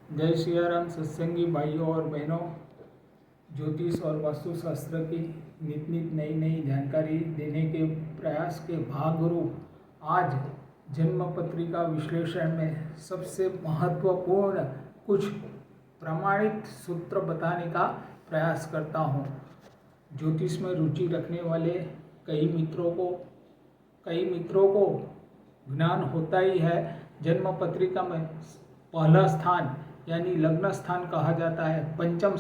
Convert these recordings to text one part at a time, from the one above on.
जय सिया राम सत्संगी भाइयों और बहनों। ज्योतिष और वास्तुशास्त्र की नित नित नई नई जानकारी देने के प्रयास के भाग रूप आज जन्म पत्रिका विश्लेषण में सबसे महत्वपूर्ण कुछ प्रमाणित सूत्र बताने का प्रयास करता हूँ। ज्योतिष में रुचि रखने वाले कई मित्रों को ज्ञान होता ही है। जन्म पत्रिका में पहला स्थान यानी लग्न स्थान कहा जाता है, पंचम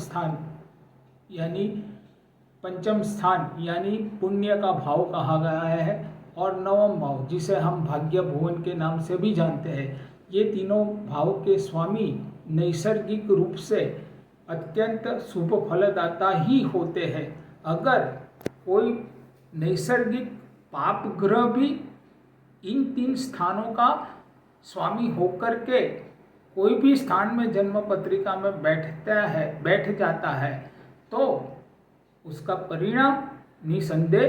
स्थान यानी पुण्य का भाव कहा गया है, और नवम भाव जिसे हम भाग्य भुवन के नाम से भी जानते हैं। ये तीनों भाव के स्वामी नैसर्गिक रूप से अत्यंत शुभ फलदाता ही होते हैं। अगर कोई नैसर्गिक पाप ग्रह भी इन तीन स्थानों का स्वामी होकर के कोई भी स्थान में जन्म पत्रिका में बैठ जाता है तो उसका परिणाम निसंदेह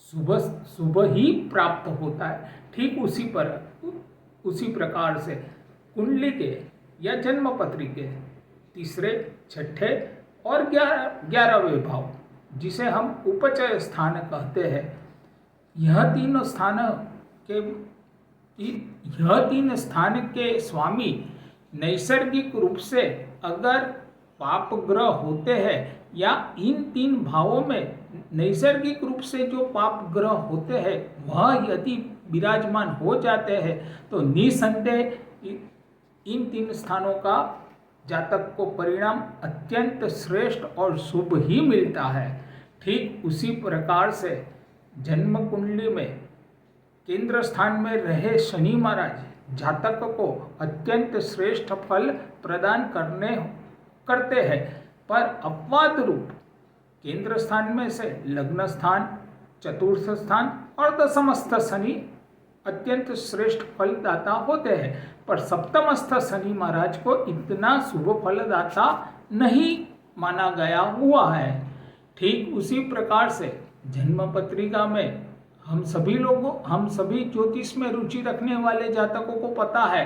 शुभ ही प्राप्त होता है। ठीक उसी प्रकार से कुंडली के या जन्म पत्रिके तीसरे, छठे और 11वें भाव जिसे हम उपचय स्थान कहते हैं, यह तीन स्थान के स्वामी नैसर्गिक रूप से अगर पाप ग्रह होते हैं या इन तीन भावों में नैसर्गिक रूप से जो पाप ग्रह होते हैं वह यदि विराजमान हो जाते हैं तो निसंदेह इन तीन स्थानों का जातक को परिणाम अत्यंत श्रेष्ठ और शुभ ही मिलता है। ठीक उसी प्रकार से जन्म कुंडली में केंद्र स्थान में रहे शनि महाराज जातक को अत्यंत श्रेष्ठ फल प्रदान करते हैं, पर अपवाद रूप केंद्र स्थान में से लग्न स्थान, चतुर्थ स्थान और दशमस्थ शनि अत्यंत श्रेष्ठ फलदाता होते हैं, पर सप्तमस्थ शनि महाराज को इतना शुभ फलदाता नहीं माना गया हुआ है। ठीक उसी प्रकार से जन्म पत्रिका में हम सभी ज्योतिष में रुचि रखने वाले जातकों को पता है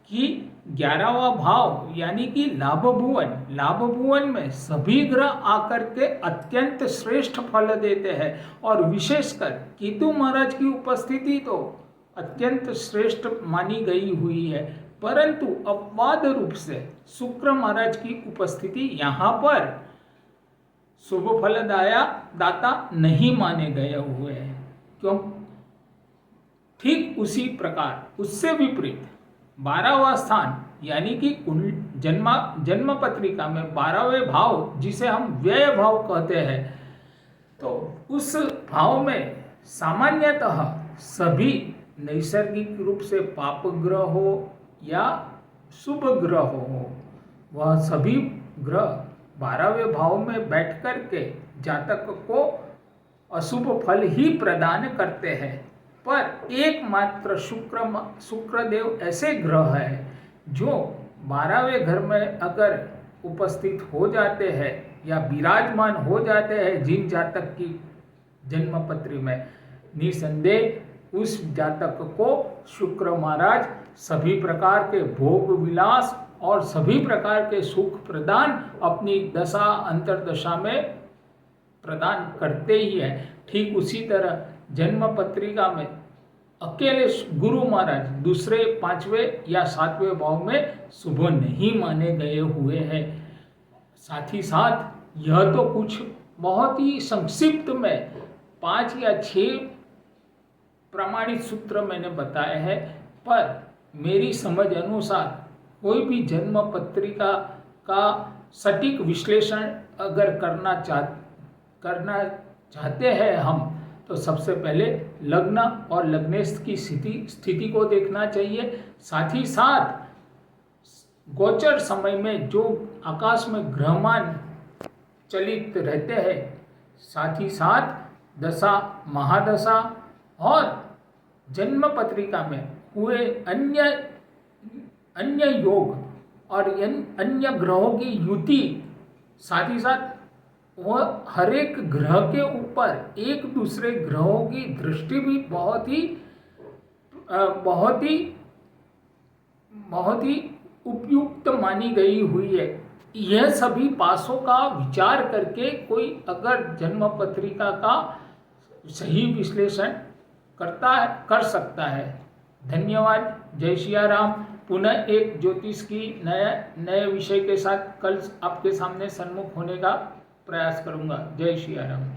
कि 11वां भाव यानी कि लाभ भुवन में सभी ग्रह आकर के अत्यंत श्रेष्ठ फल देते हैं, और विशेषकर केतु महाराज की उपस्थिति तो अत्यंत श्रेष्ठ मानी गई हुई है, परंतु अपवाद रूप से शुक्र महाराज की उपस्थिति यहाँ पर शुभ फलदाता नहीं माने गए हुए हैं। क्यों? ठीक उसी प्रकार उससे विपरीत 12वां स्थान यानी कि जन्म पत्रिका में 12वें भाव जिसे हम व्यय भाव कहते हैं, तो उस भाव में सामान्यतः सभी नैसर्गिक रूप से पाप ग्रह हो या शुभ ग्रह हो, वह सभी ग्रह 12वें भाव में बैठ कर के जातक को अशुभ फल ही प्रदान करते हैं। पर एकमात्र शुक्रदेव ऐसे ग्रह है जो 12वें घर में अगर उपस्थित हो जाते हैं या विराजमान हो जाते हैं जिन जातक की जन्म पत्री में, निसंदेह उस जातक को शुक्र महाराज सभी प्रकार के भोग विलास और सभी प्रकार के सुख प्रदान अपनी दशा अंतर्दशा में प्रदान करते ही है। ठीक उसी तरह जन्म पत्रिका में अकेले गुरु महाराज दूसरे, 5वें या 7वें भाव में शुभ नहीं माने गए हुए हैं। साथ ही साथ यह तो कुछ बहुत ही संक्षिप्त में 5 या 6 प्रमाणित सूत्र मैंने बताए हैं, पर मेरी समझ अनुसार कोई भी जन्म पत्रिका का सटीक विश्लेषण अगर करना चाहते हैं हम, तो सबसे पहले लग्न और लग्नेश की स्थिति को देखना चाहिए। साथ ही साथ गोचर समय में जो आकाश में ग्रहमान चलित रहते हैं, साथ ही साथ दशा, महादशा और जन्म पत्रिका में हुए अन्य योग और अन्य ग्रहों की युति, साथ ही साथ वह हर एक ग्रह के ऊपर एक दूसरे ग्रहों की दृष्टि भी बहुत ही उपयुक्त मानी गई हुई है। यह सभी पासों का विचार करके कोई अगर जन्म पत्रिका का सही विश्लेषण कर सकता है। धन्यवाद। जय सिया राम। पुनः एक ज्योतिष की नए विषय के साथ कल आपके सामने सन्मुख होने का प्रयास करूंगा। जय सिया राम।